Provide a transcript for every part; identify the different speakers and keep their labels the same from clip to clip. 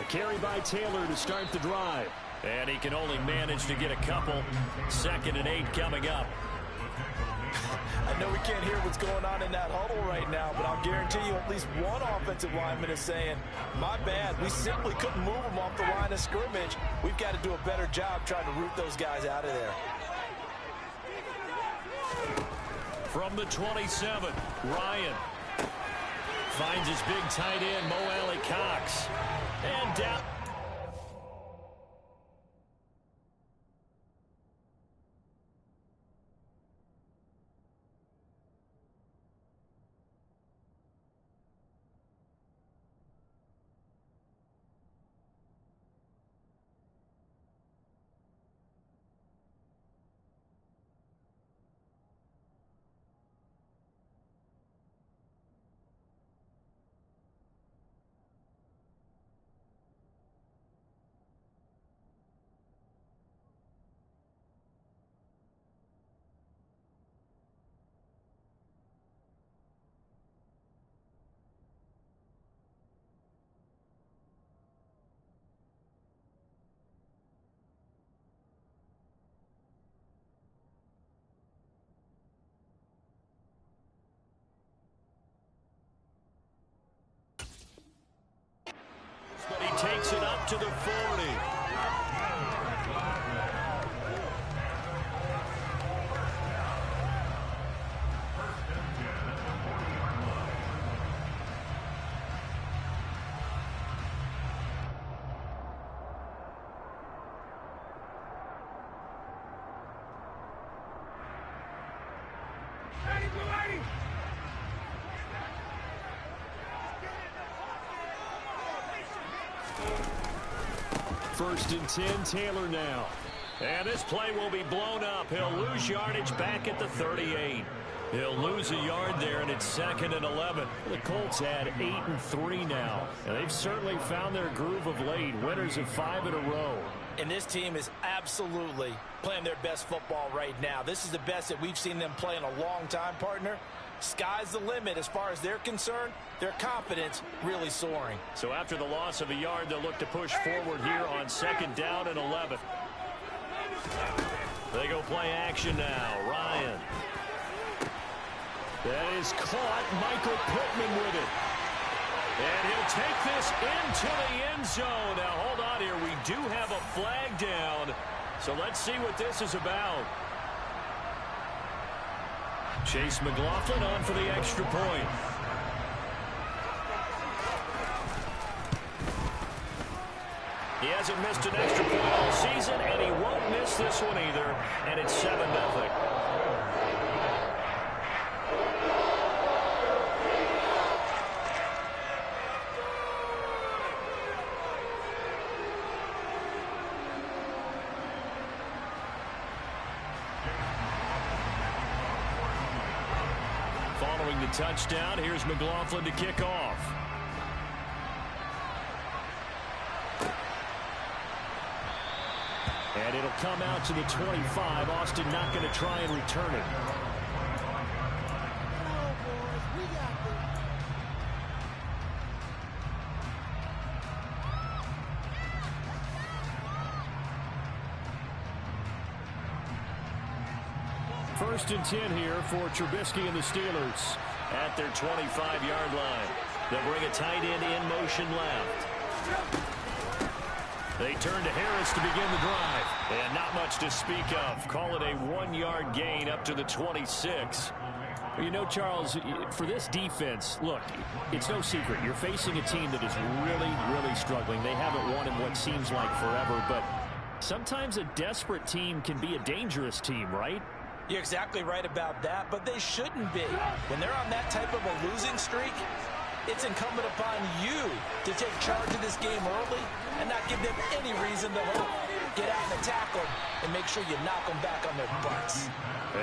Speaker 1: carry by Taylor to start the drive.
Speaker 2: And he can only manage to get a couple. 2nd and 8 coming up.
Speaker 3: I know we can't hear what's going on in that huddle right now, but I'll guarantee you at least one offensive lineman is saying, my bad, we simply couldn't move them off the line of scrimmage. We've got to do a better job trying to root those guys out of there.
Speaker 2: From the 27, Ryan finds his big tight end, Mo Alley Cox. And down. But he takes it up to the 40.
Speaker 1: First and 10, Taylor now.
Speaker 2: And this play will be blown up. He'll lose yardage back at the 38. He'll lose a yard there, and it's 2nd and 11.
Speaker 1: The Colts had 8-3 now, and they've certainly found their groove of late. Winners of 5 in a row.
Speaker 3: And this team is absolutely playing their best football right now. This is the best that we've seen them play in a long time, partner. Sky's the limit as far as they're concerned. Their confidence really soaring.
Speaker 2: So after the loss of a yard, they'll look to push forward here on 2nd down and 11. They go play action now. Ryan.
Speaker 1: That is caught. Michael Pittman with it.
Speaker 2: And he'll take this into the end zone. Now, hold on here. We do have a flag down. So let's see what this is about. Chase McLaughlin on for the extra point. He hasn't missed an extra point all season, and he won't miss this one either. And it's 7-0. Following the touchdown, here's McLaughlin to kick off.
Speaker 1: And it'll come out to the 25. Austin not going to try and return it. First and 10 here for Trubisky and the Steelers
Speaker 2: at their 25-yard line. They'll bring a tight end in motion left. They turn to Harris to begin the drive. And not much to speak of. Call it a 1-yard gain up to the 26.
Speaker 1: You know, Charles, for this defense, look, it's no secret. You're facing a team that is really, really struggling. They haven't won in what seems like forever, but sometimes a desperate team can be a dangerous team, right?
Speaker 3: You're exactly right about that, but they shouldn't be. When they're on that type of a losing streak, it's incumbent upon you to take charge of this game early and not give them any reason to hope. Get out and attack them and make sure you knock them back on their butts.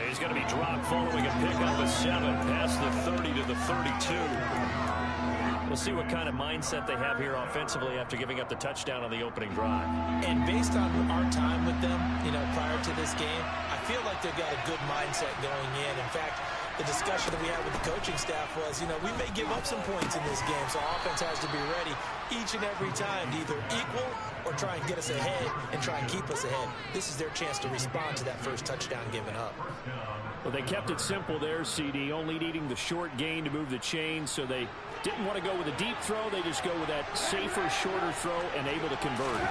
Speaker 2: He's going to be dropped following a pickup of 7 past the 30 to the 32. We'll see what kind of mindset they have here offensively after giving up the touchdown on the opening drive.
Speaker 3: And based on our time with them, prior to this game, I feel like they've got a good mindset going in. In fact, the discussion that we had with the coaching staff was, you know, we may give up some points in this game, so offense has to be ready each and every time to either equal or try and get us ahead and try and keep us ahead. This is their chance to respond to that first touchdown given up.
Speaker 1: Well, they kept it simple there, CD, only needing the short gain to move the chain, so they didn't want to go with a deep throw. They just go with that safer, shorter throw and able to convert.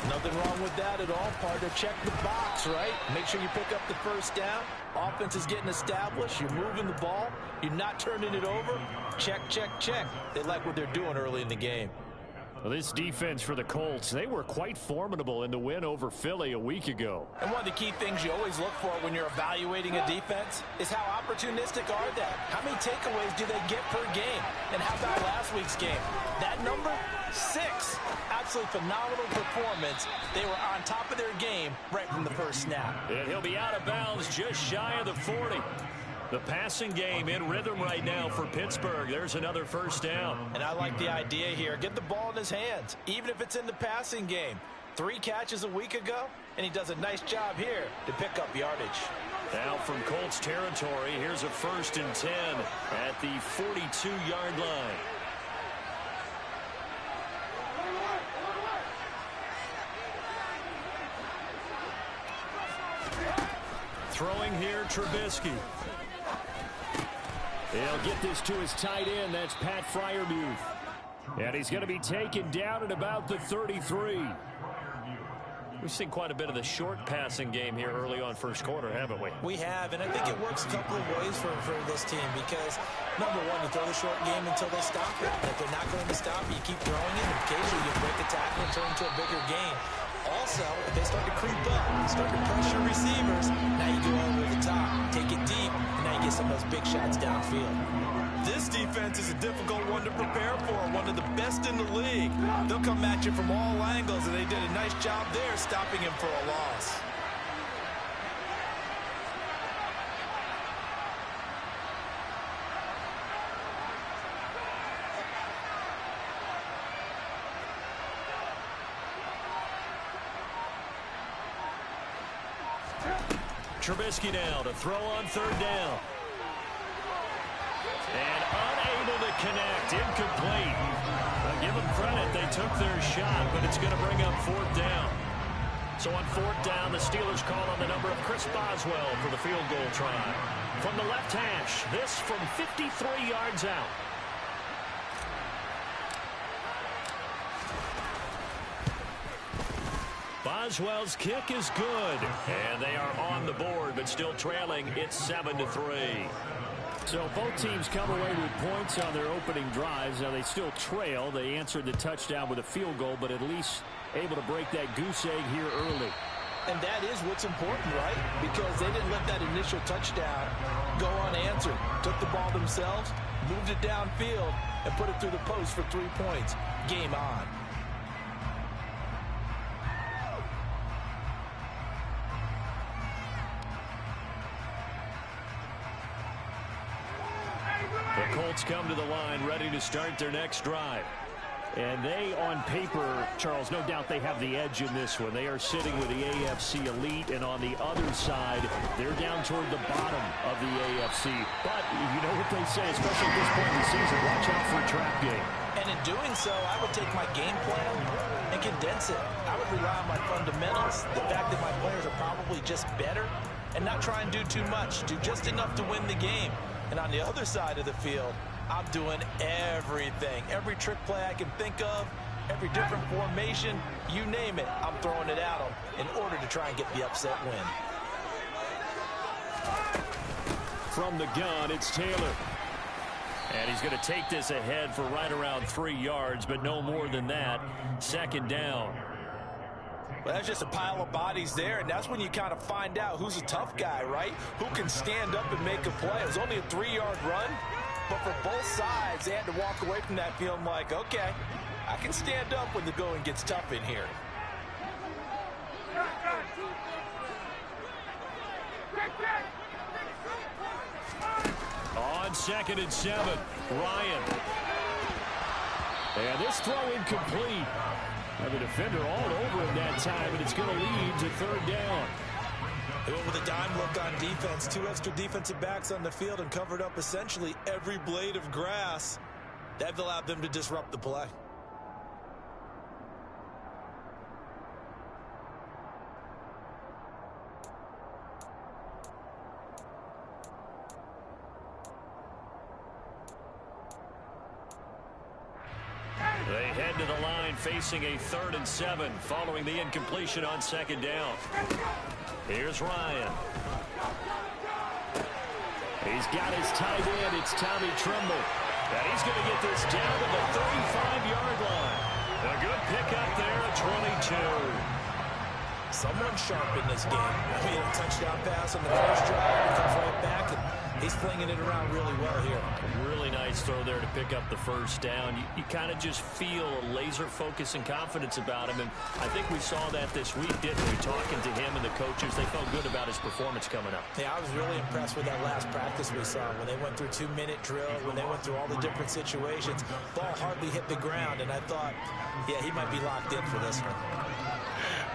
Speaker 3: Nothing wrong with that at all, partner. Check the box, right? Make sure you pick up the first down. Offense is getting established. You're moving the ball. You're not turning it over. Check, check, check. They like what they're doing early in the game.
Speaker 1: Well, this defense for the Colts, they were quite formidable in the win over Philly a week ago.
Speaker 3: And one of the key things you always look for when you're evaluating a defense is how opportunistic are they? How many takeaways do they get per game? And how about last week's game? That number, 6. Absolutely phenomenal performance. They were on top of their game right from the first snap.
Speaker 2: And he'll be out of bounds just shy of the 40. The passing game in rhythm right now for Pittsburgh. There's another first down.
Speaker 3: And I like the idea here. Get the ball in his hands, even if it's in the passing game. 3 catches a week ago, and he does a nice job here to pick up yardage.
Speaker 2: Now from Colts territory, here's a 1st and 10 at the 42-yard line. Throwing here, Trubisky.
Speaker 1: He'll get this to his tight end. That's Pat Freiermuth. And he's going to be taken down at about the 33.
Speaker 2: We've seen quite a bit of the short passing game here early on first quarter, haven't we?
Speaker 3: We have, and I think it works a couple of ways for this team because, number one, you throw the short game until they stop it. If they're not going to stop it, you keep throwing it, and occasionally you break a tackle and turn into a bigger game. Also, if they start to creep up, start to pressure receivers, now you go over the top, take it deep, and now you get some of those big shots downfield. This defense is a difficult one to prepare for, one of the best in the league. They'll come at you from all angles, and they did a nice job there stopping him for a loss.
Speaker 2: Trubisky now to throw on 3rd down. And unable to connect, incomplete. I'll give them credit, they took their shot, but it's going to bring up 4th down. So on 4th down, the Steelers call on the number of Chris Boswell for the field goal try. From the left hash, this from 53 yards out. Boswell's kick is good, and they are on the board, but still trailing. It's 7-3.
Speaker 1: So both teams come away with points on their opening drives. Now they still trail. They answered the touchdown with a field goal, but at least able to break that goose egg here early.
Speaker 3: And that is what's important, right? Because they didn't let that initial touchdown go unanswered. Took the ball themselves, moved it downfield, and put it through the post for 3 points. Game on.
Speaker 2: The Colts come to the line ready to start their next drive.
Speaker 1: And they, on paper, Charles, no doubt they have the edge in this one. They are sitting with the AFC elite, and on the other side, they're down toward the bottom of the AFC. But you know what they say, especially at this point in the season, watch out for a trap game.
Speaker 3: And in doing so, I would take my game plan and condense it. I would rely on my fundamentals, the fact that my players are probably just better, and not try and do too much, do just enough to win the game. And on the other side of the field, I'm doing everything. Every trick play I can think of, every different formation, you name it, I'm throwing it at them in order to try and get the upset win.
Speaker 1: From the gun, it's Taylor.
Speaker 2: And he's going to take this ahead for right around 3 yards, but no more than that. 2nd down.
Speaker 3: Well, that's just a pile of bodies there, and that's when you kind of find out who's a tough guy, right? Who can stand up and make a play. It was only a 3-yard run, but for both sides, they had to walk away from that feeling like, okay, I can stand up when the going gets tough in here.
Speaker 2: On 2nd and 7, Ryan.
Speaker 1: And this throw incomplete. And the defender all over him that time, and it's going to lead to 3rd down.
Speaker 3: They went with a dime look on defense. 2 extra defensive backs on the field and covered up essentially every blade of grass. That allowed them to disrupt the play.
Speaker 2: They head to the line facing a 3rd and 7 following the incompletion on 2nd down. Here's Ryan.
Speaker 1: He's got his tight end. It's Tommy Tremble.
Speaker 2: And he's going to get this down to the 35-yard line. A good pickup there at 22.
Speaker 3: Someone sharp in this game. I mean, a touchdown pass on the first drive. He comes right back, and he's flinging it around really well here.
Speaker 1: Really nice throw there to pick up the 1st down. You kind of just feel a laser focus and confidence about him, and I think we saw that this week, didn't we? Talking to him and the coaches, they felt good about his performance coming up.
Speaker 3: Yeah, I was really impressed with that last practice we saw when they went through 2-minute drills, when they went through all the different situations. Ball hardly hit the ground, and I thought, yeah, he might be locked in for this one.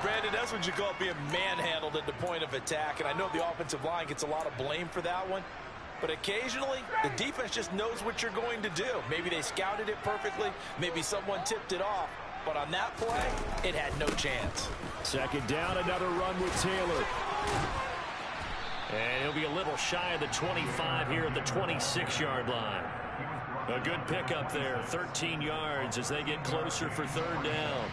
Speaker 4: Brandon, that's what you call being manhandled at the point of attack, and I know the offensive line gets a lot of blame for that one, but occasionally the defense just knows what you're going to do. Maybe they scouted it perfectly, maybe someone tipped it off, but on that play, it had no chance.
Speaker 1: 2nd down, another run with Taylor.
Speaker 2: And he'll be a little shy of the 25 here at the 26-yard line. A good pickup there, 13 yards as they get closer for 3rd down.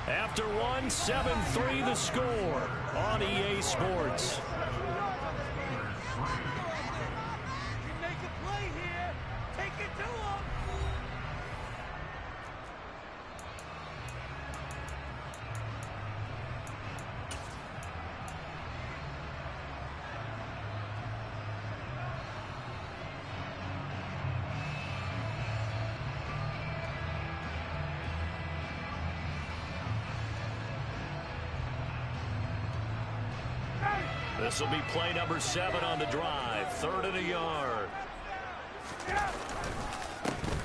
Speaker 2: After one, 7-3 the score on EA Sports.
Speaker 5: Make a play here. Take it to him.
Speaker 2: This will be play number 7 on the drive. 3rd and a yard.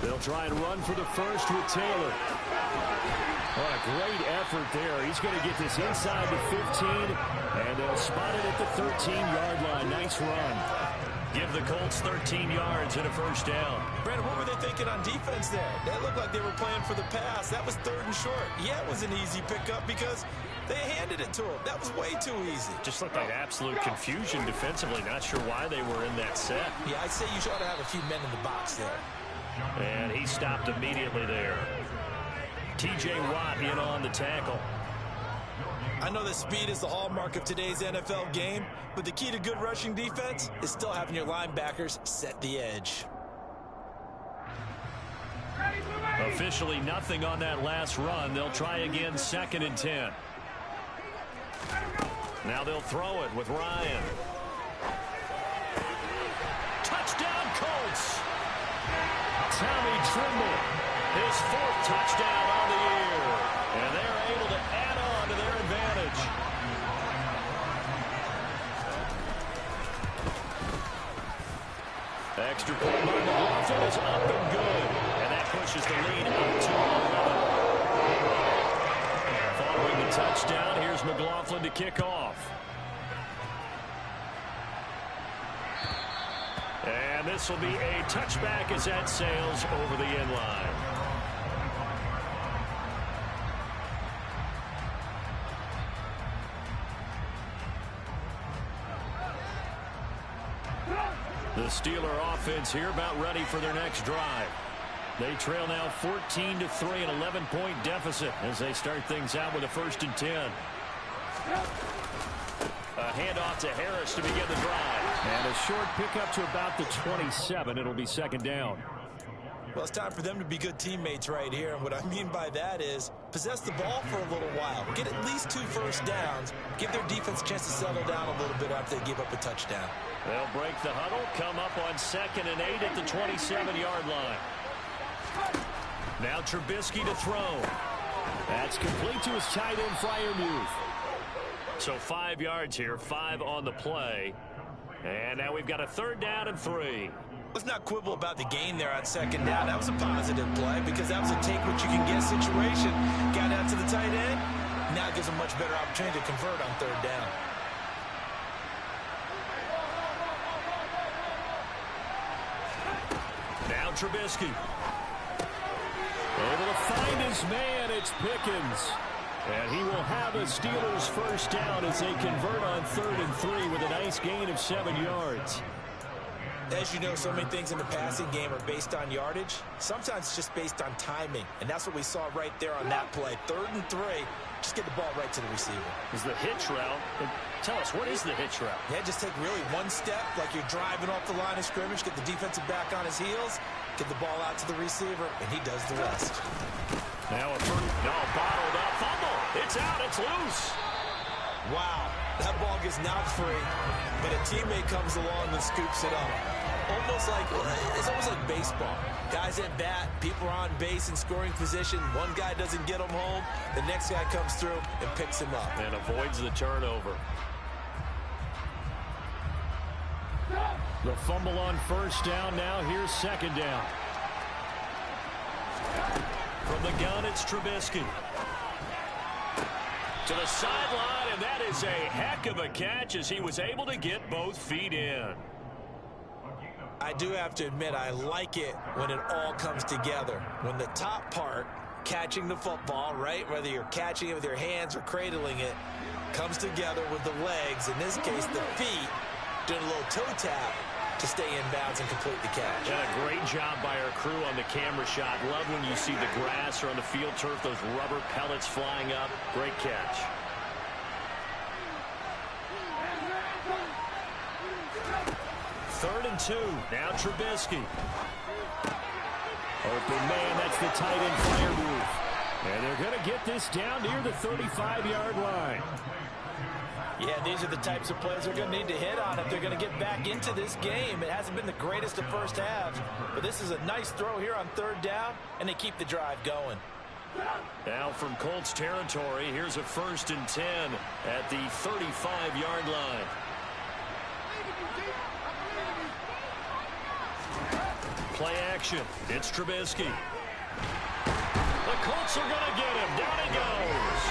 Speaker 1: They'll try and run for the 1st with Taylor. What a great effort there. He's going to get this inside the 15, and they'll spot it at the 13-yard line. Nice run.
Speaker 2: Give the Colts 13 yards and a 1st down.
Speaker 3: Brandon, what were they thinking on defense there? That looked like they were playing for the pass. That was 3rd and short. Yeah, it was an easy pickup because they handed it to him. That was way too easy.
Speaker 2: Just looked like absolute confusion defensively. Not sure why they were in that set.
Speaker 3: Yeah, I'd say you ought to have a few men in the box there.
Speaker 2: And he stopped immediately there. T.J. Watt in on the tackle.
Speaker 3: I know that speed is the hallmark of today's NFL game, but the key to good rushing defense is still having your linebackers set the edge.
Speaker 2: Officially nothing on that last run. They'll try again 2nd and 10. Now they'll throw it with Ryan. Touchdown Colts!
Speaker 1: Tommy Tremble,
Speaker 2: His 4th touchdown on the year. And they're able to add on to their advantage. Extra point by McLaughlin is up and good. And that pushes the lead up to 11. Following the touchdown, here's McLaughlin to kick off. And this will be a touchback as that sails over the end line. The Steeler offense here about ready for their next drive. They trail now 14-3, an 11-point deficit as they start things out with a 1st and 10. A handoff to Harris to begin the drive.
Speaker 1: and a short pickup to about the 27. It'll be 2nd down.
Speaker 3: Well, it's time for them to be good teammates right here. And what I mean by that is possess the ball for a little while. Get at least 2 first downs. Give their defense a chance to settle down a little bit after they give up a touchdown.
Speaker 2: They'll break the huddle, come up on 2nd and 8 at the 27-yard line. Now Trubisky to throw.
Speaker 1: That's complete to his tight end, Freiermuth.
Speaker 2: So 5 yards here, 5 on the play. And now we've got a 3rd down and 3.
Speaker 3: Let's not quibble about the gain there on 2nd down. That was a positive play because that was a take-what-you-can-get situation. Got out to the tight end. Now it gives a much better opportunity to convert on 3rd down.
Speaker 2: Now Trubisky.
Speaker 1: Able to find his man. It's Pickens. And he will have a Steelers 1st down as they convert on 3rd and 3 with a nice gain of 7 yards.
Speaker 3: As you know, so many things in the passing game are based on yardage. Sometimes it's just based on timing. And that's what we saw right there on that play. 3rd and 3. Just get the ball right to the receiver.
Speaker 1: Is the hitch route. Tell us, what is the hitch route?
Speaker 3: Yeah, just take really one step like you're driving off the line of scrimmage, get the defensive back on his heels, get the ball out to the receiver, and he does the rest.
Speaker 2: Now a bottled up fumble. It's out. It's loose.
Speaker 3: Wow, that ball gets knocked free, but a teammate comes along and scoops it up. It's almost like baseball. Guys at bat, people are on base in scoring position. One guy doesn't get him home. The next guy comes through and picks him up.
Speaker 2: And avoids the turnover.
Speaker 1: The fumble on 1st down. Now here's 2nd down.
Speaker 2: From the gun, it's Trubisky. To the sideline, and that is a heck of a catch as he was able to get both feet in.
Speaker 3: I do have to admit, I like it when it all comes together. When the top part, catching the football, right, whether you're catching it with your hands or cradling it, comes together with the legs, in this case the feet, doing a little toe tap to stay in bounds and complete the catch.
Speaker 1: And a great job by our crew on the camera shot. Love when you see the grass or on the field turf, those rubber pellets flying up. Great catch.
Speaker 2: Third and 2. Now Trubisky.
Speaker 1: Open man, that's the tight end fire move. And they're going to get this down near the 35-yard line.
Speaker 3: Yeah, these are the types of plays they're going to need to hit on if they're going to get back into this game. It hasn't been the greatest of first halves, but this is a nice throw here on 3rd down, and they keep the drive going.
Speaker 2: Now from Colts territory, here's a 1st and 10 at the 35-yard line. Play action. It's Trubisky. The Colts are going to get him. Down he goes.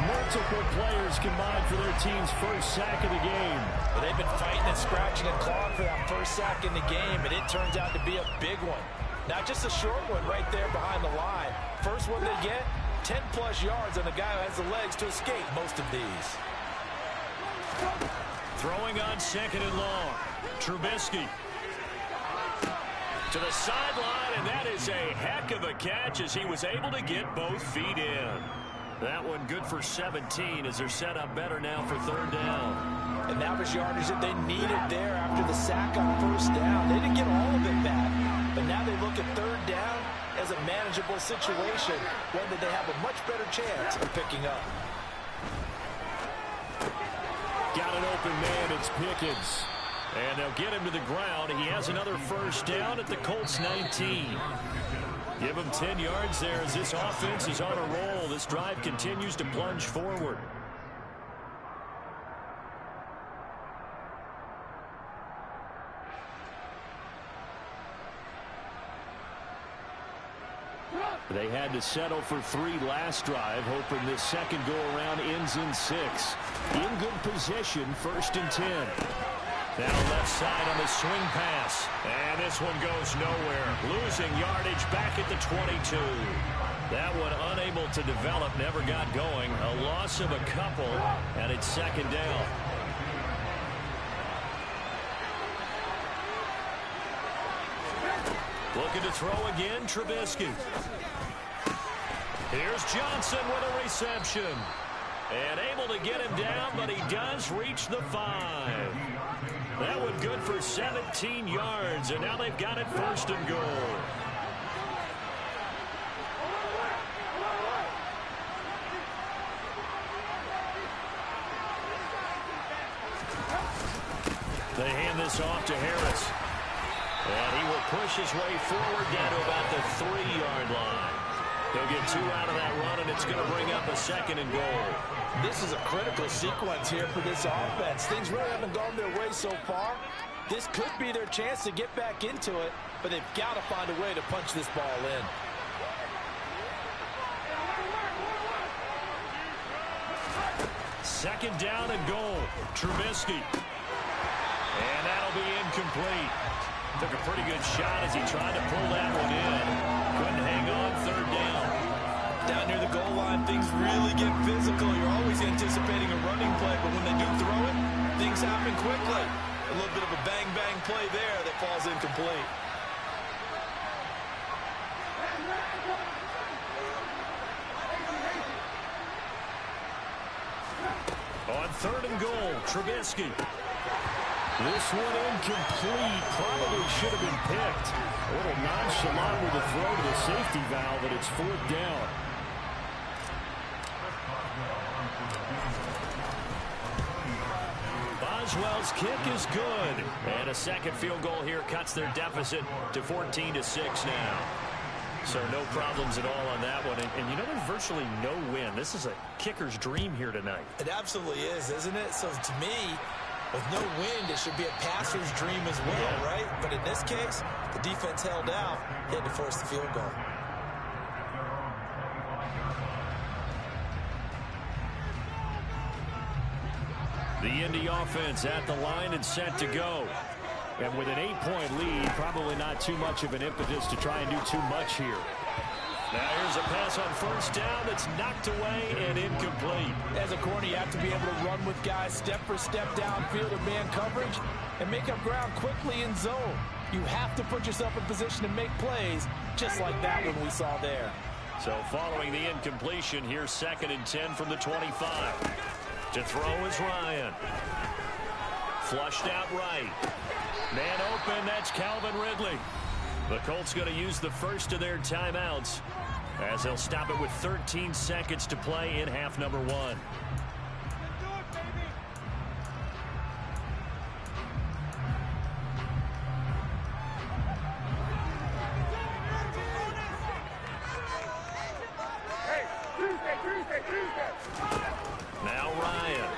Speaker 1: Multiple players combined for their team's 1st sack of the game.
Speaker 3: But they've been fighting and scratching and clawing for that 1st sack in the game, and it turns out to be a big one. Not just a short one right there behind the line. First one they get, 10-plus yards on the guy who has the legs to escape most of these.
Speaker 2: Throwing on 2nd and long. Trubisky. To the sideline, and that is a heck of a catch as he was able to get both feet in. That one good for 17 as they're set up better now for 3rd down.
Speaker 3: And that was yardage that they needed there after the sack on 1st down. They didn't get all of it back, but now they look at 3rd down as a manageable situation, one that they have a much better chance of picking up.
Speaker 1: Got an open man, it's Pickens.
Speaker 2: And they'll get him to the ground. He has another 1st down at the Colts 19. Give him 10 yards there as this offense is on a roll. This drive continues to plunge forward.
Speaker 1: They had to settle for 3 last drive, hoping this second go-around ends in 6. In good position, 1st and 10.
Speaker 2: Now left side on the swing pass. And this one goes nowhere. Losing yardage back at the 22. That one unable to develop, never got going. A loss of a couple, and it's 2nd down. Looking to throw again, Trubisky. Here's Johnson with a reception. And able to get him down, but he does reach the 5. That one good for 17 yards, and now they've got it 1st and goal. They hand this off to Harris. And he will push his way forward down to about the 3-yard line. He'll get 2 out of that run, and it's going to bring up a 2nd and goal.
Speaker 3: This is a critical sequence here for this offense. Things really haven't gone their way so far. This could be their chance to get back into it, but they've got to find a way to punch this ball in.
Speaker 2: Second down and goal. Trubisky. And that'll be incomplete. Took a pretty good shot as he tried to pull that one in. Couldn't hang on. 3rd down.
Speaker 3: Down near the goal line, things really get physical. You're always anticipating a running play, but when they do throw it, things happen quickly. A little bit of a bang-bang play there that falls incomplete.
Speaker 2: On 3rd and goal, Trubisky.
Speaker 1: This one incomplete. Probably should have been picked. A little nonchalant with the throw to the safety valve, but it's 4th down.
Speaker 2: Boswell's kick is good. And a 2nd field goal here cuts their deficit to 14-6 now. So no problems at all on that one. And you know, there's virtually no win. This is a kicker's dream here tonight.
Speaker 3: It absolutely is, isn't it? So to me, with no wind, it should be a passer's dream as well, right? But in this case, the defense held out, had to force the field goal.
Speaker 2: The Indy offense at the line and set to go.
Speaker 1: And with an 8-point lead, probably not too much of an impetus to try and do too much here.
Speaker 2: Now here's a pass on 1st down that's knocked away and incomplete.
Speaker 3: As a corner, you have to be able to run with guys step for step downfield in man coverage and make up ground quickly in zone. You have to put yourself in position to make plays, just like that one we saw there.
Speaker 2: So following the incompletion, here's 2nd and 10 from the 25. To throw is Ryan. Flushed out right. Man open, that's Calvin Ridley. The Colts going to use the first of their timeouts as they'll stop it with 13 seconds to play in half number 1. Now Ryan.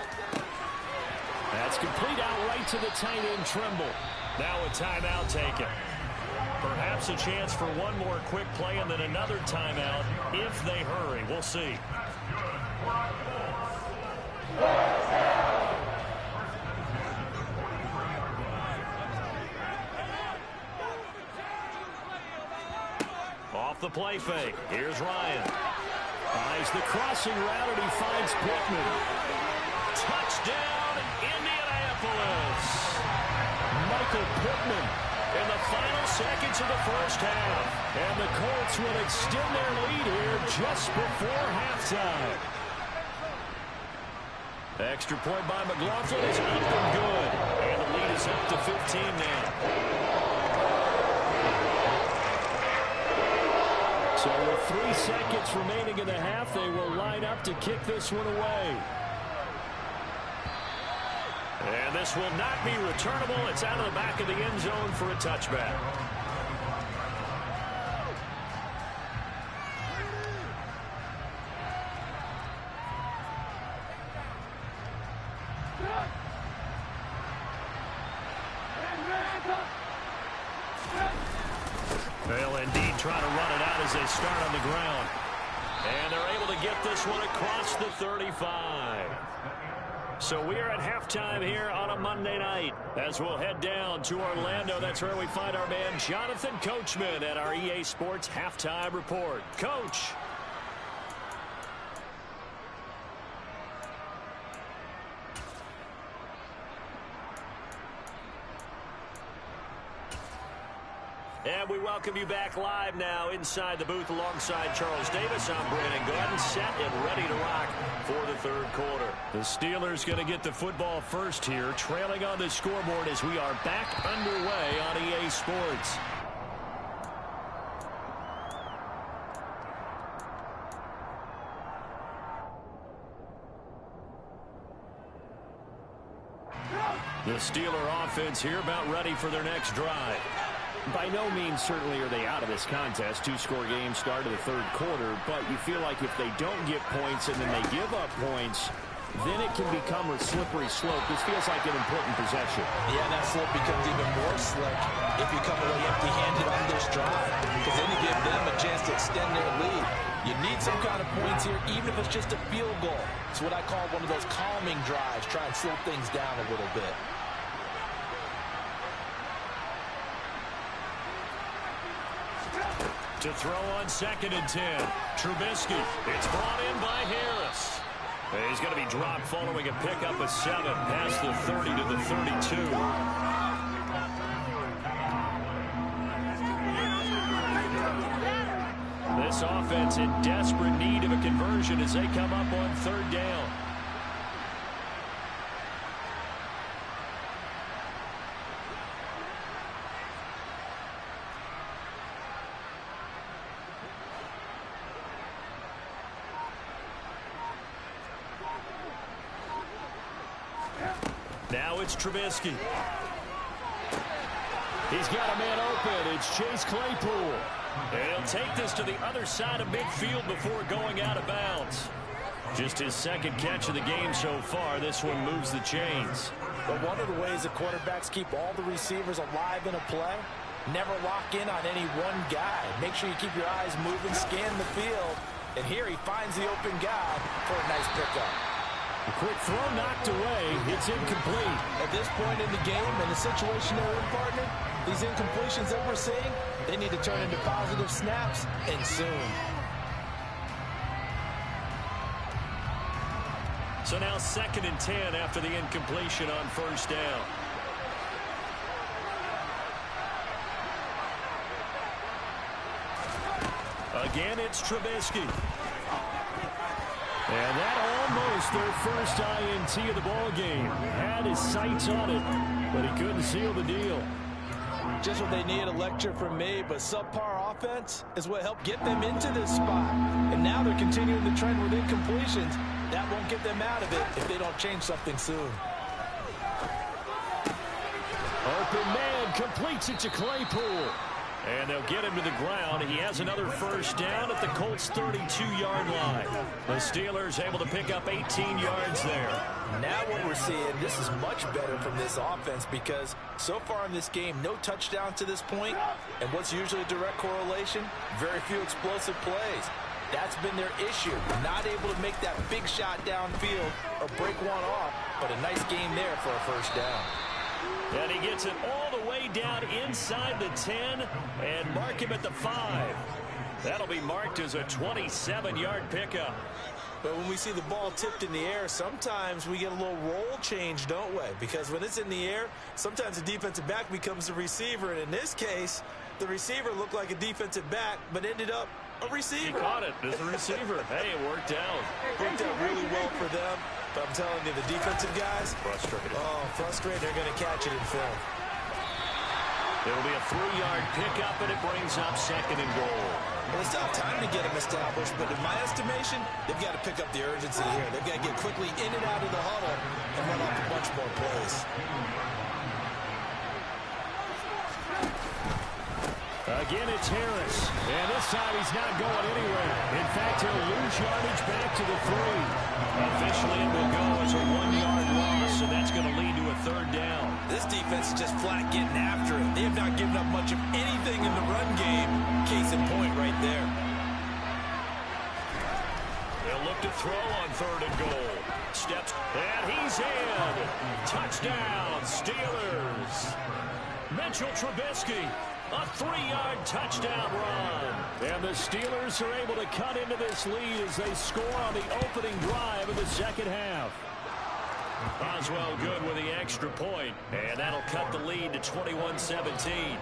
Speaker 2: That's complete out right to the tight end Trimble. Now a timeout taken. Perhaps a chance for one more quick play and then another timeout if they hurry. We'll see. Off the play fake. Here's Ryan. Eyes the crossing route and he finds Pittman. Touchdown, Indianapolis. Michael Pittman in the final seconds of the 1st half. And the Colts will extend their lead here just before halftime. Extra point by McLaughlin is up and good. And the lead is up to 15 now.
Speaker 1: So with 3 seconds remaining in the half, they will line up to kick this one away.
Speaker 2: And this will not be returnable. It's out of the back of the end zone for a touchback. They'll indeed try to run it out as they start on the ground. And they're able to get this one across the 35. So we are at halftime here on a Monday night as we'll head down to Orlando. That's where we find our man Jonathan Coachman at our EA Sports Halftime Report. Coach. And we welcome you back live now inside the booth alongside Charles Davis. I'm Brandon Gordon, set and ready to rock for the 3rd quarter. The Steelers going to get the football first here, trailing on the scoreboard as we are back underway on EA Sports. The Steeler offense here about ready for their next drive.
Speaker 1: by no means certainly are they out of this contest. Two-score game, start of the third quarter. But you feel like if they don't get points and then they give up points, then it can become a slippery slope. This feels like an important possession.
Speaker 3: Yeah, that slope becomes even more slick if you come away empty-handed on this drive, because then you give them a chance to extend their lead. You need some kind of points here, even if it's just a field goal. It's what I call one of those calming drives. Try and slow things down a little bit.
Speaker 2: To throw on 2nd and 10. Trubisky. It's brought in by Harris. He's going to be dropped following a pickup of 7 past the 30 to the 32. This offense in desperate need of a conversion as they come up on 3rd down. Now it's Trubisky. He's got a man open. It's Chase Claypool. And he'll take this to the other side of midfield before going out of bounds. Just his 2nd catch of the game so far. This one moves the chains.
Speaker 3: But one of the ways the quarterbacks keep all the receivers alive in a play, never lock in on any one guy. Make sure you keep your eyes moving, scan the field. And here he finds the open guy for a nice pickup.
Speaker 2: A quick throw knocked away. It's incomplete.
Speaker 3: At this point in the game, in the situation they're in, partner, these incompletions that we're seeing, they need to turn into positive snaps, and soon.
Speaker 2: So now 2nd and 10 after the incompletion on 1st down. Again, it's Trubisky. And that almost their first INT of the ball game. Had his sights on it, but he couldn't seal the deal.
Speaker 3: Just what they need, a lecture from me, but subpar offense is what helped get them into this spot. And now they're continuing the trend with incompletions. That won't get them out of it if they don't change something soon.
Speaker 2: Open man completes it to Claypool. And they'll get him to the ground. He has another 1st down at the Colts' 32-yard line. The Steelers able to pick up 18 yards there.
Speaker 3: Now what we're seeing, this is much better from this offense because so far in this game, no touchdown to this point. And what's usually a direct correlation? Very few explosive plays. That's been their issue. Not able to make that big shot downfield or break one off, but a nice game there for a 1st down.
Speaker 2: And he gets it all the way down inside the 10 and mark him at the 5. That'll be marked as a 27-yard pickup.
Speaker 3: But when we see the ball tipped in the air, sometimes we get a little roll change, don't we? Because when it's in the air, sometimes the defensive back becomes the receiver. And in this case, the receiver looked like a defensive back, but ended up a receiver.
Speaker 2: He caught it as a receiver. Hey, it worked out.
Speaker 3: Worked out really well for them. But I'm telling you, the defensive guys,
Speaker 2: Frustrated.
Speaker 3: Oh, frustrated. They're going to catch it in film.
Speaker 2: It'll be a 3-yard pickup, and it brings up 2nd and goal.
Speaker 3: Well, it's not time to get them established, but in my estimation, they've got to pick up the urgency here. They've got to get quickly in and out of the huddle and run off a bunch more plays.
Speaker 2: Again, it's Harris. And this time he's not going anywhere. In fact, he'll lose yardage back to the 3. Officially, it will go as a 1-yard loss, and that's going to lead to a 3rd down.
Speaker 3: This defense is just flat getting after it. They have not given up much of anything in the run game. Case in point right there.
Speaker 2: They'll look to throw on 3rd and goal. Steps, and he's in. Touchdown, Steelers. Mitchell Trubisky. A 3-yard touchdown run.
Speaker 1: And the Steelers are able to cut into this lead as they score on the opening drive of the 2nd half.
Speaker 2: Boswell good with the extra point, and that'll cut the lead to 21-17.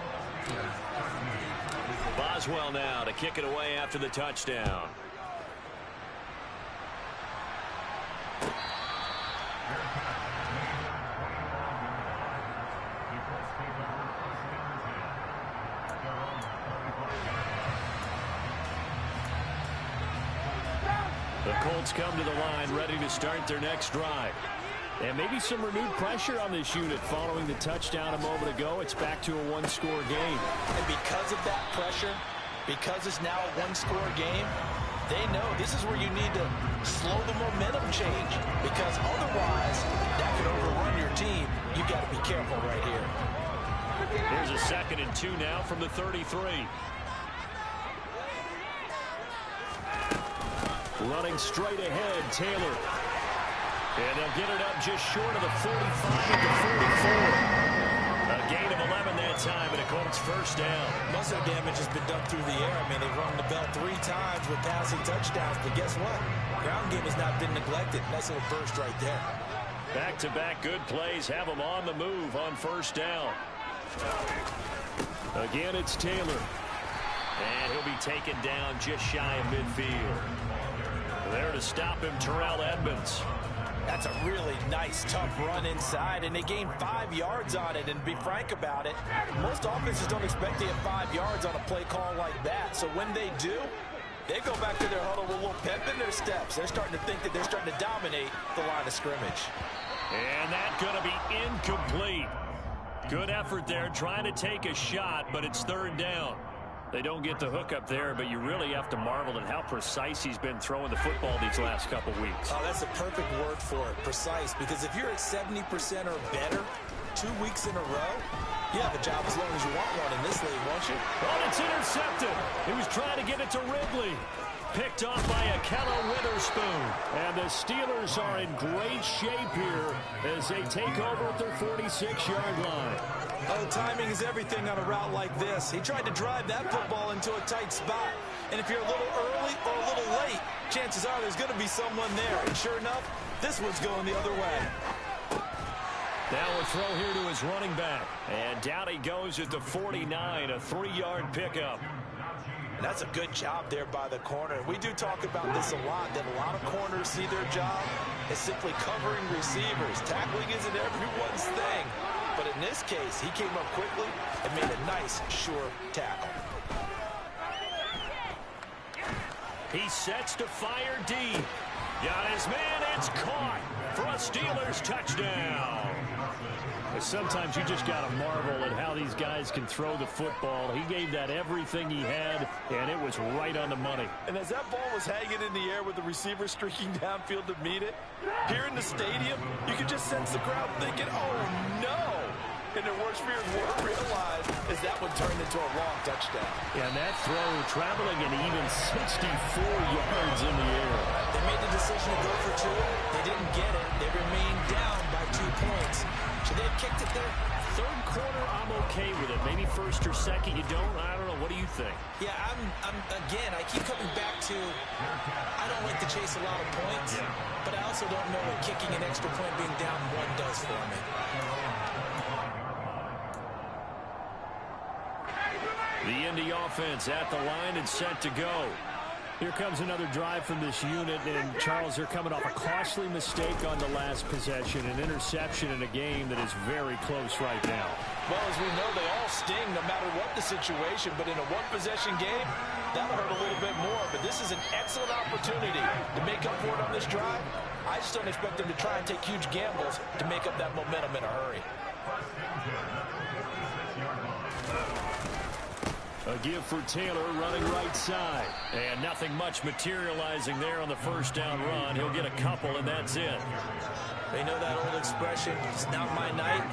Speaker 2: Boswell now to kick it away after the touchdown. The Colts come to the line ready to start their next drive.
Speaker 1: And maybe some renewed pressure on this unit following the touchdown a moment ago. It's back to a one-score game.
Speaker 3: And because of that pressure, because it's now a one-score game, they know this is where you need to slow the momentum change, because otherwise that could overrun your team. You got to be careful right here.
Speaker 2: Here's a 2nd and 2 now from the 33.
Speaker 1: Running straight ahead, Taylor. And they'll get it up just short of the 45 at the 44.
Speaker 2: A gain of 11 that time, and a Colts first down.
Speaker 3: Muscle damage has been done through the air. I mean, they've rung the bell 3 times with passing touchdowns, but guess what? Ground game has not been neglected. Nice little burst right there.
Speaker 2: Back-to-back good plays have them on the move on first down.
Speaker 1: Again, it's Taylor.
Speaker 2: And he'll be taken down just shy of midfield. There to stop him, Terrell Edmonds.
Speaker 3: That's a really nice, tough run inside, and they gained 5 yards on it. And to be frank about it, most offenses don't expect to get 5 yards on a play call like that. So when they do, they go back to their huddle with a little pep in their steps. They're starting to think that they're starting to dominate the line of scrimmage.
Speaker 2: And that's going to be incomplete. Good effort there, trying to take a shot, but it's 3rd down.
Speaker 1: They don't get the hook up there, but you really have to marvel at how precise he's been throwing the football these last couple weeks.
Speaker 3: Oh, that's a perfect word for it, precise, because if you're at 70% or better 2 weeks in a row, you have a job as long as you want one in this league, won't you?
Speaker 2: Oh, it's intercepted. He was trying to get it to Ridley. Picked off by Akella Witherspoon.
Speaker 1: And the Steelers are in great shape here as they take over at their 46-yard line.
Speaker 3: Oh, timing is everything on a route like this. He tried to drive that football into a tight spot. And if you're a little early or a little late, chances are there's going to be someone there. And sure enough, this one's going the other way.
Speaker 1: Now a throw here to his running back. And down he goes at the 49, a 3-yard pickup.
Speaker 3: That's a good job there by the corner. We do talk about this a lot, that a lot of corners see their job as simply covering receivers. Tackling isn't everyone's thing. But in this case, he came up quickly and made a nice, sure tackle.
Speaker 2: He sets to fire deep. Got his man, it's caught for a Steelers touchdown.
Speaker 1: Sometimes you just got to marvel at how these guys can throw the football. He gave that everything he had, and it was right on the money.
Speaker 3: And as that ball was hanging in the air with the receiver streaking downfield to meet it, here in the stadium, you could just sense the crowd thinking, oh, no. And their worst fears were realized as that one turned into a long touchdown.
Speaker 1: And that throw traveling an even 64 yards in the air.
Speaker 3: They made the decision to go for 2. They didn't get it. They remained down by 2 points. Should they have kicked it there?
Speaker 1: 3rd quarter, I'm okay with it. Maybe 1st or 2nd, you don't. I don't know. What do you think?
Speaker 3: Yeah, again, I keep coming back to I don't like to chase a lot of points, but I also don't know what kicking an extra point being down 1 does for me.
Speaker 1: The Indy offense at the line and set to go. Here comes another drive from this unit, and Charles, they're coming off a costly mistake on the last possession, an interception in a game that is very close right now.
Speaker 3: Well, as we know, they all sting no matter what the situation, but in a one-possession game, that'll hurt a little bit more. But this is an excellent opportunity to make up for it on this drive. I just don't expect them to try and take huge gambles to make up that momentum in a hurry.
Speaker 1: A give for Taylor running right side. And nothing much materializing there on the first down run. He'll get a couple, and that's it.
Speaker 3: They know that old expression, it's not my night.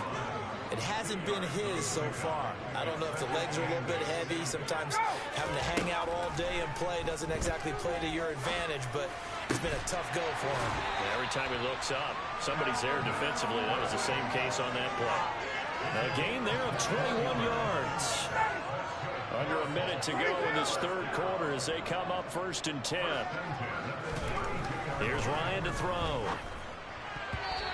Speaker 3: It hasn't been his so far. I don't know if the legs are a little bit heavy. Sometimes having to hang out all day and play doesn't exactly play to your advantage, but it's been a tough go for him.
Speaker 2: Yeah, every time he looks up, somebody's there defensively. That was the same case on that play.
Speaker 1: A gain there of 21 yards. Under a minute to go in this 3rd quarter as they come up 1st and 10.
Speaker 2: Here's Ryan to throw.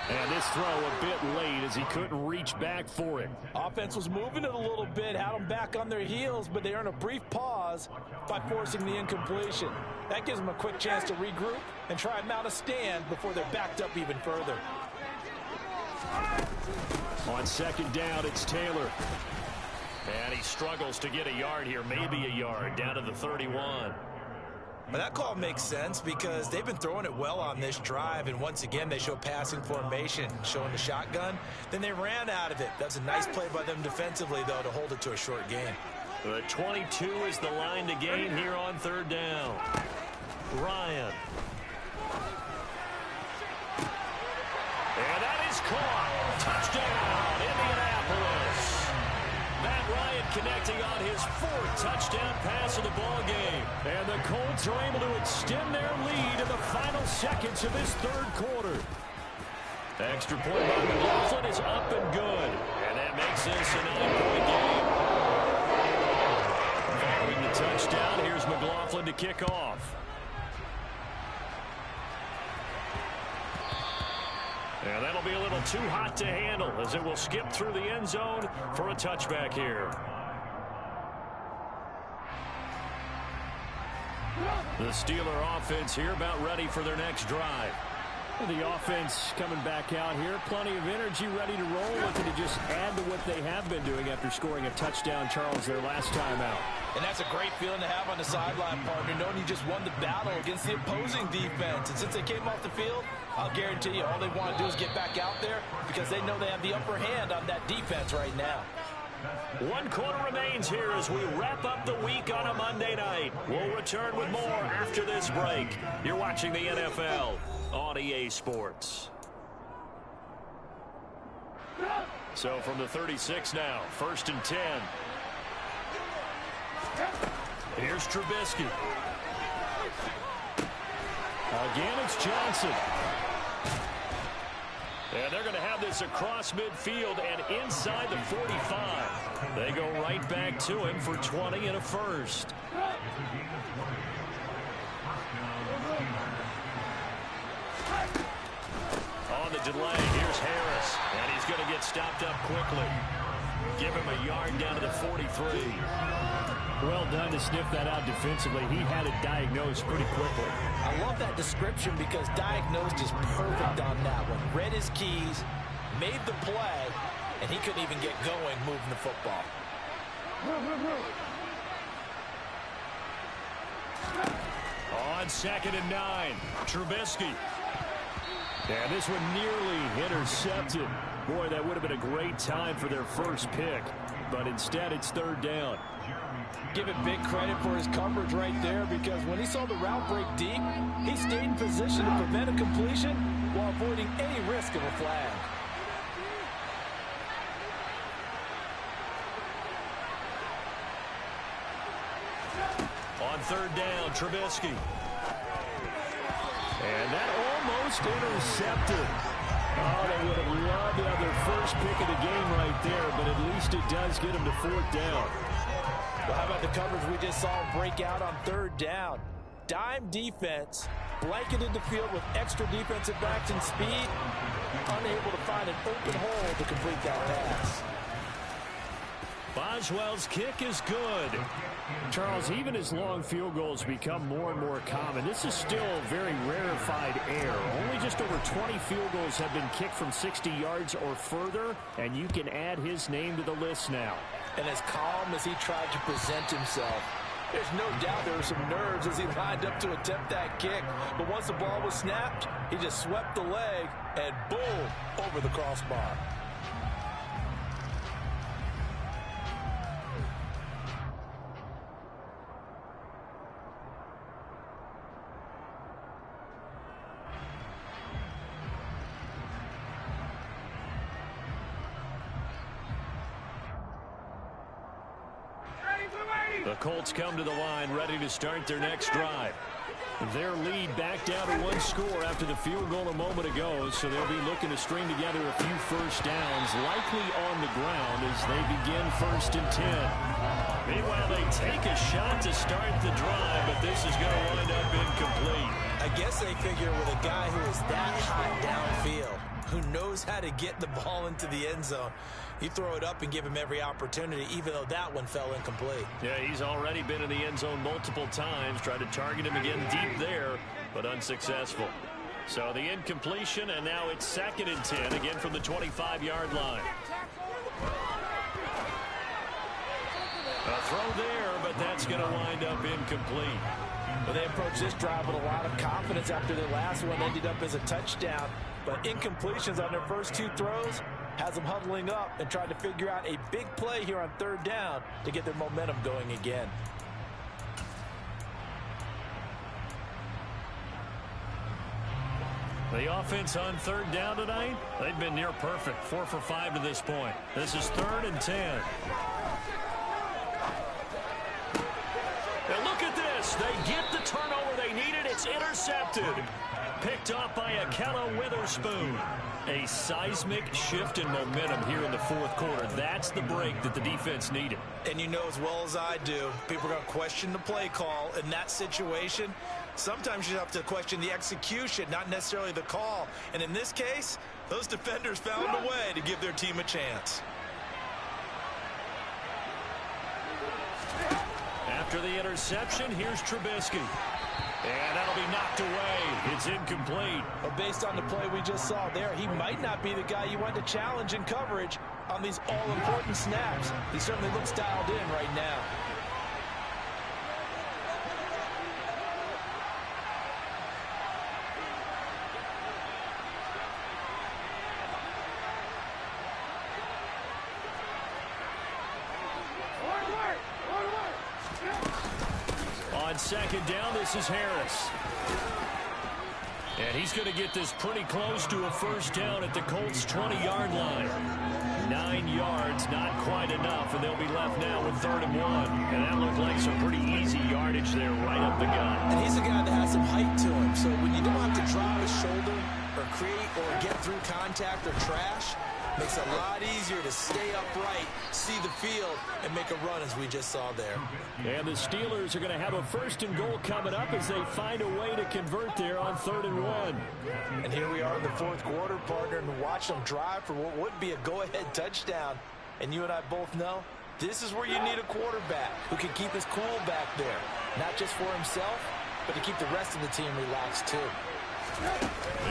Speaker 1: And this throw a bit late as he couldn't reach back for it.
Speaker 3: Offense was moving it a little bit, had them back on their heels, but they earned a brief pause by forcing the incompletion. That gives them a quick chance to regroup and try and mount a stand before they're backed up even further.
Speaker 1: On 2nd down, it's Taylor.
Speaker 2: And he struggles to get a yard here, maybe a yard, down to the 31.
Speaker 3: Well, that call makes sense because they've been throwing it well on this drive, and once again, they show passing formation, showing the shotgun. Then they ran out of it. That's a nice play by them defensively, though, to hold it to a short gain.
Speaker 2: The 22 is the line to gain here on third down. Ryan. And that is caught. Touchdown, Indianapolis. Matt Ryan connecting on his 4th touchdown pass of the ball game.
Speaker 1: And the Colts are able to extend their lead in the final seconds of this third quarter.
Speaker 2: Extra point by McLaughlin is up and good. And that makes this a 9-point game. Following the touchdown, here's McLaughlin to kick off. And that'll be a little too hot to handle as it will skip through the end zone for a touchback here. The Steeler offense here about ready for their next drive.
Speaker 1: The offense coming back out here. Plenty of energy, ready to roll, looking to just add to what they have been doing after scoring a touchdown, Charles, their last time out.
Speaker 3: And that's a great feeling to have on the sideline, partner, knowing you just won the battle against the opposing defense. And since they came off the field, I'll guarantee you all they want to do is get back out there because they know they have the upper hand on that defense right now.
Speaker 2: 1 quarter remains here as we wrap up the week on a Monday night. We'll return with more after this break. You're watching the NFL on EA Sports. So from the 36 now, 1st and 10. Here's Trubisky.
Speaker 1: Again, it's Johnson.
Speaker 2: And they're going to have this across midfield and inside the 45. They go right back to him for 20 and a first. On the delay, here's Harris. And he's going to get stopped up quickly. Give him a yard down to the 43.
Speaker 1: Well done to sniff that out defensively. He had it diagnosed pretty quickly.
Speaker 3: I love that description because diagnosed is perfect on that one. Read his keys, made the play, and he couldn't even get going moving the football.
Speaker 2: On 2nd and 9, Trubisky.
Speaker 1: And this one nearly intercepted. Boy, that would have been a great time for their first pick. But instead, it's 3rd down.
Speaker 3: Give it big credit for his coverage right there because when he saw the route break deep, he stayed in position to prevent a completion while avoiding any risk of a flag.
Speaker 2: On 3rd down, Trubisky.
Speaker 1: And that almost intercepted. Oh, they would have loved to have their first pick of the game right there, but at least it does get them to 4th down.
Speaker 3: Well, how about the coverage we just saw break out on 3rd down? Dime defense, blanketed the field with extra defensive backs and speed, unable to find an open hole to complete that pass.
Speaker 2: Boswell's kick is good.
Speaker 1: Charles, even as long field goals become more and more common, this is still very rarefied air. Only just over 20 field goals have been kicked from 60 yards or further, and you can add his name to the list now.
Speaker 3: And as calm as he tried to present himself, there's no doubt there were some nerves as he lined up to attempt that kick. But once the ball was snapped, he just swept the leg and boom, over the crossbar.
Speaker 2: The Colts come to the line ready to start their next drive.
Speaker 1: Their lead back down to 1 score after the field goal a moment ago, so they'll be looking to string together a few first downs, likely on the ground as they begin 1st and 10.
Speaker 2: Meanwhile, they take a shot to start the drive, but this is going to wind up incomplete.
Speaker 3: I guess they figure with a guy who is that hot downfield, who knows how to get the ball into the end zone, you throw it up and give him every opportunity, even though that one fell incomplete.
Speaker 2: Yeah, he's already been in the end zone multiple times, tried to target him again deep there, but unsuccessful. So the incompletion, and now it's 2nd and 10, again from the 25-yard line. A throw there, but that's going to wind up incomplete.
Speaker 3: Well, they approached this drive with a lot of confidence after their last one ended up as a touchdown. But incompletions on their first 2 throws has them huddling up and trying to figure out a big play here on 3rd down to get their momentum going again.
Speaker 2: The offense on 3rd down tonight, they've been near perfect. 4 for 5 to this point. This is 3rd and 10.
Speaker 1: And look at this. They get the turnover they needed. It's intercepted. Picked off by Akello Witherspoon.
Speaker 2: A seismic shift in momentum here in the 4th quarter. That's the break that the defense needed.
Speaker 3: And you know as well as I do, people are going to question the play call in that situation. Sometimes you have to question the execution, not necessarily the call. And in this case, those defenders found a way to give their team a chance.
Speaker 2: After the interception, here's Trubisky. And that'll be knocked away. It's incomplete.
Speaker 3: But based on the play we just saw there, he might not be the guy you want to challenge in coverage on these all-important snaps. He certainly looks dialed in right now.
Speaker 2: On 2nd down, this is Harris. And he's going to get this pretty close to a 1st down at the Colts' 20-yard line. 9 yards, not quite enough, and they'll be left now with 3rd and 1. And that looked like some pretty easy yardage there right up the gut.
Speaker 3: And he's a guy that has some height to him, so when you don't have to drop his shoulder or create or get through contact or trash, makes it a lot easier to stay upright, see the field, and make a run as we just saw there.
Speaker 1: And the Steelers are going to have a 1st and goal coming up as they find a way to convert there on 3rd and 1.
Speaker 3: And here we are in the 4th quarter, partner, and watch them drive for what would be a go-ahead touchdown. And you and I both know this is where you need a quarterback who can keep his cool back there, not just for himself, but to keep the rest of the team relaxed too.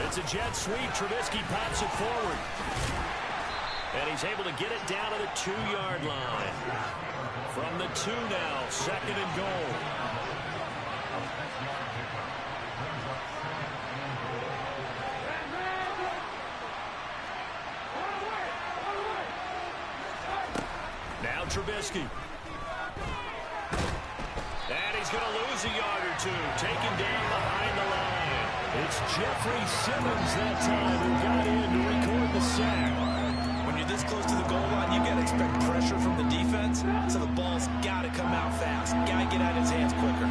Speaker 2: It's a jet sweep. Trubisky pops it forward. And he's able to get it down to the 2-yard line. From the 2 now, 2nd and goal. Now Trubisky. And he's going to lose a yard or 2. Taken down behind the line. It's Jeffrey Simmons that time who got in to record the sack.
Speaker 3: When you're this close to the goal line, you got to expect pressure from the defense, so the ball's got to come out fast. Got to get out of his hands quicker.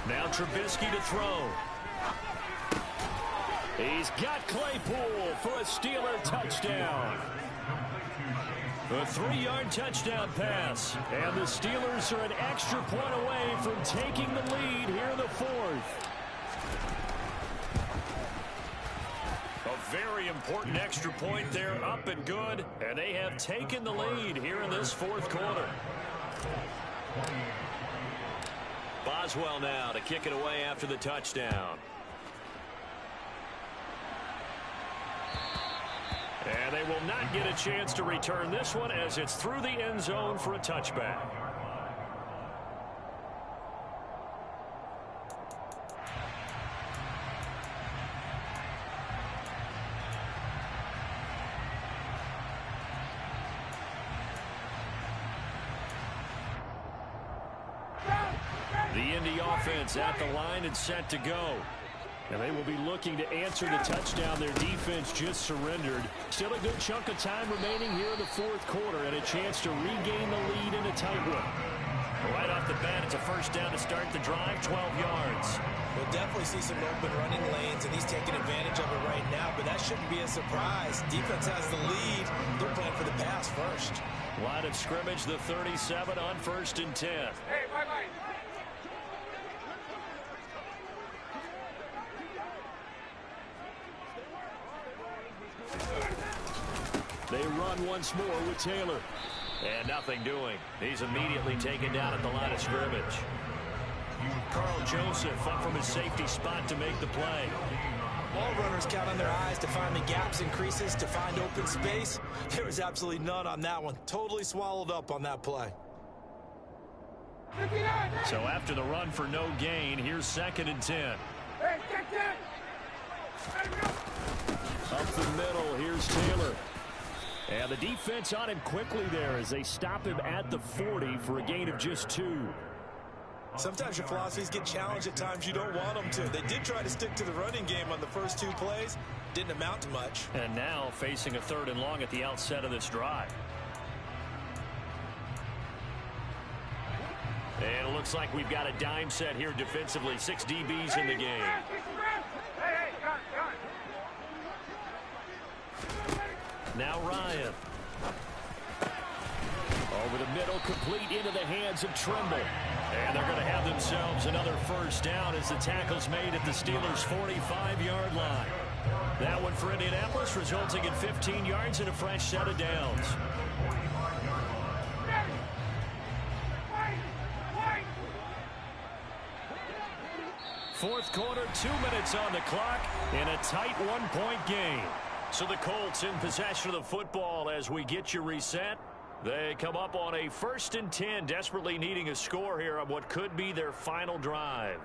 Speaker 2: Now Trubisky to throw.
Speaker 1: He's got Claypool for a Steeler touchdown.
Speaker 2: A 3-yard touchdown pass.
Speaker 1: And the Steelers are an extra point away from taking the lead here in the 4th.
Speaker 2: A very important extra point there, up and good. And they have taken the lead here in this 4th quarter.
Speaker 1: Boswell now to kick it away after the touchdown. And they will not get a chance to return this one as it's through the end zone for a touchback. The Indy offense at the line and set to go. And they will be looking to answer the touchdown their defense just surrendered. Still a good chunk of time remaining here in the 4th quarter and a chance to regain the lead in a tight one.
Speaker 2: Right off the bat, it's a 1st down to start the drive, 12 yards.
Speaker 3: We'll definitely see some open running lanes, and he's taking advantage of it right now, but that shouldn't be a surprise. Defense has the lead. They're playing for the pass first.
Speaker 1: Line of scrimmage, the 37 on 1st and 10.
Speaker 5: Hey, bye-bye.
Speaker 1: They run once more with Taylor.
Speaker 2: And nothing doing. He's immediately taken down at the line of scrimmage. Carl Joseph up from his safety spot to make the play.
Speaker 3: All runners count on their eyes to find the gaps and creases, to find open space. There was absolutely none on that one. Totally swallowed up on that play.
Speaker 2: So after the run for no gain, here's 2nd and 10.
Speaker 1: Up the middle, here's Taylor. And the defense on him quickly there as they stop him at the 40 for a gain of just 2.
Speaker 3: Sometimes your philosophies get challenged at times you don't want them to. They did try to stick to the running game on the first 2 plays. Didn't amount to much.
Speaker 2: And now facing a 3rd and long at the outset of this drive.
Speaker 1: And it looks like we've got a dime set here defensively. 6 DBs in the game. Now Ryan. Over the middle, complete into the hands of Trimble. And they're going to have themselves another first down as the tackle's made at the Steelers' 45-yard line. That one for Indianapolis, resulting in 15 yards and a fresh set of downs. Fourth quarter, 2 minutes on the clock in a tight 1-point game. So the Colts in possession of the football as we get you reset. They come up on a 1st and 10, desperately needing a score here on what could be their final drive.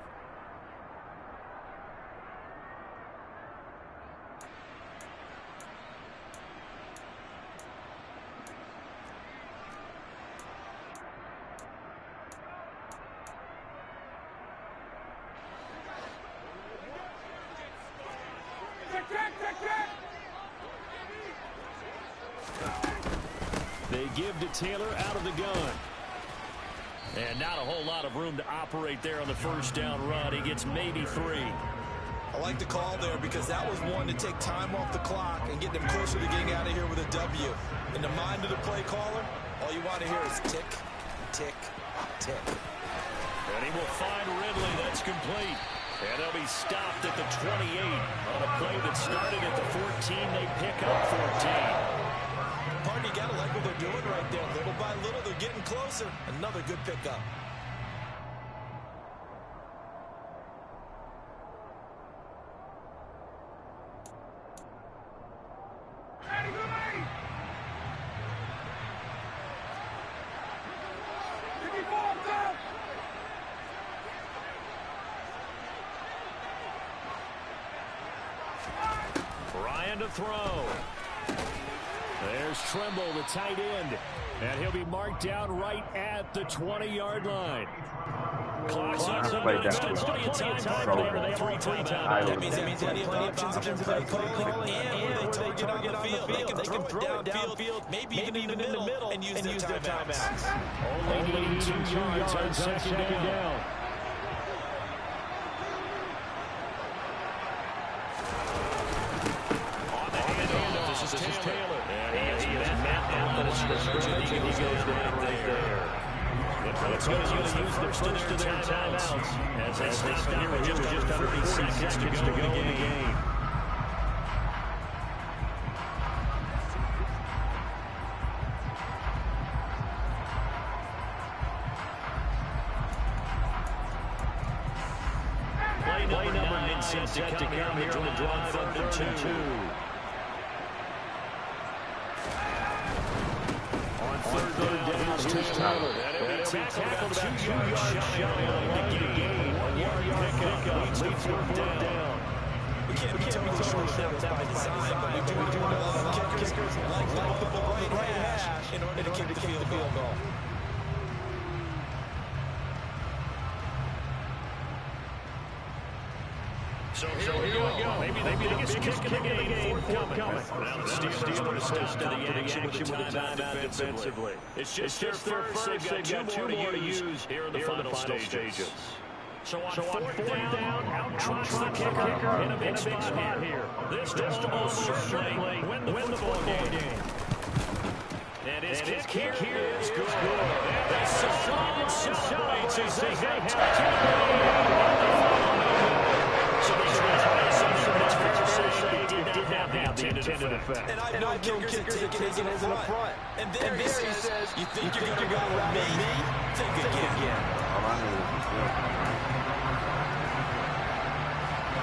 Speaker 1: They give to Taylor out of the gun. And not a whole lot of room to operate there on the first down run. He gets maybe 3.
Speaker 3: I like the call there because that was one to take time off the clock and get them closer to getting out of here with a W. In the mind of the play caller, all you want to hear is tick, tick, tick.
Speaker 1: And he will find Ridley. That's complete. And they'll be stopped at the 28 on a play that started at the 14. They pick up 14.
Speaker 3: Partner, you got to like what they're doing right there. Little by little, they're getting closer. Another good pickup.
Speaker 1: Ryan to throw. There's Trimble, the tight end. And he'll be marked down right at the 20-yard line. Clock's under. Plenty of time there. They have 3 timeouts.
Speaker 3: That means they have plenty of options in play calling and where they target on the field. They can throw it downfield, maybe even in the middle, and use their timeouts.
Speaker 1: Only needing 2 yards on 2nd down. This is Taylor. And he has mapped out the scrimmage, and he goes down right there. It's going to use the first of their timeouts as they stop here with just under 30 seconds to go in the game. Play number 9 set to come here on the drive on 3rd and 2. Third down, here's Taylor. And he'll be tackled about 2 yards shy on the gain. 1 yard pickup. Leads 4th down.
Speaker 3: We can't be totally sure that by design, but we do know a lot of kickers like the ball right hash in order to kick the field goal.
Speaker 1: So here we go. Maybe the biggest kick of the game forthcoming. Now the Steelers stop the action with a timeout defensively. It's just their first. They've got 2 more to use here in the final stages. So on 4th down, out trots the kicker in a big spot here. This does almost certainly win the football game. And his kick here is good. And they celebrate as they have 2. Intended effect.
Speaker 3: And I've known kickers that take it in the front. And there he says, you think you're going to run with me? Think again.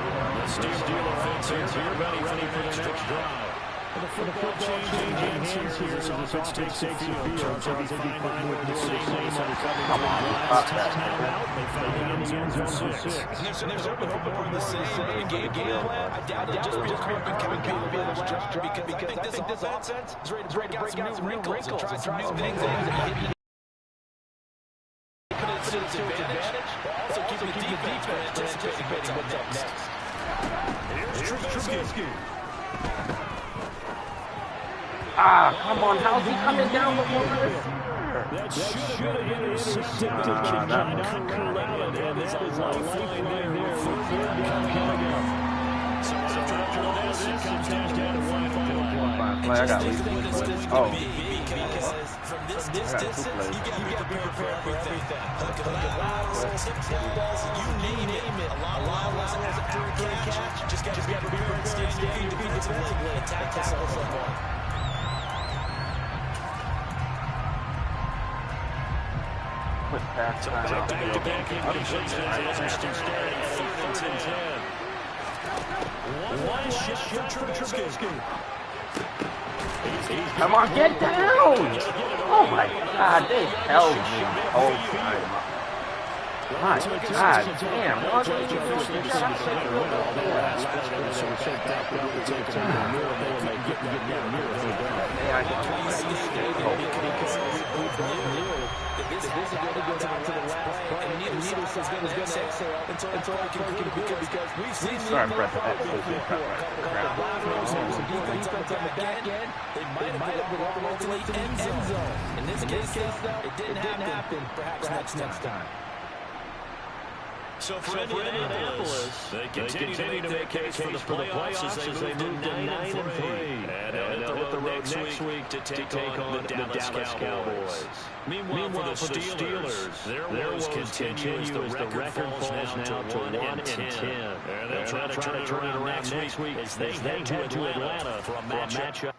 Speaker 1: The Steeler offense here, ready for the next drive. The football changing hands here as this offense takes the field. Charles, they find more of the same lanes that are coming to the last time out. They found the end zone for 6.
Speaker 3: And there's hoping for more of the same. But a game plan, I doubt it'll just be a quick and Kevin Payne will be the last drive because I think this offense is ready to break out some new wrinkles and try some new things. To its advantage, also keeping the defense from anticipating what's up next.
Speaker 1: Here's Trubisky.
Speaker 6: Ah, come on, how's he coming down before the receiver?
Speaker 1: That should have been intercepted, but cannot corral it, and that is a lifeline there. So after all this, it comes down to one play.
Speaker 6: I got lead. Oh.
Speaker 3: Because from this distance, you got to be prepared for everything. Hook laterals, tip balls, you name it. A lot of laterals after a catch. Just got to be prepared and stand your feet defensively and tackle someone.
Speaker 1: Back-to-back completions as we start at 3rd and 10. One shot for Trubisky.
Speaker 6: Come on, get down! Oh my God, they held me the whole time. My God, damn!
Speaker 3: This is going to go down to the last play, and neither side is going to exhale until it can conclude because we've seen the defense on the back end. They might have been all the way to the end zone. In this case, though, it didn't happen. Perhaps next time.
Speaker 1: So for Indianapolis, they continue to make their case for the playoffs as they move to 9-3. And they'll hit the road next week to take on the Dallas Cowboys. Meanwhile, for the Steelers, their woes continue as the record falls now to 1-10. And they'll try to turn it around next week as they head to Atlanta for a matchup.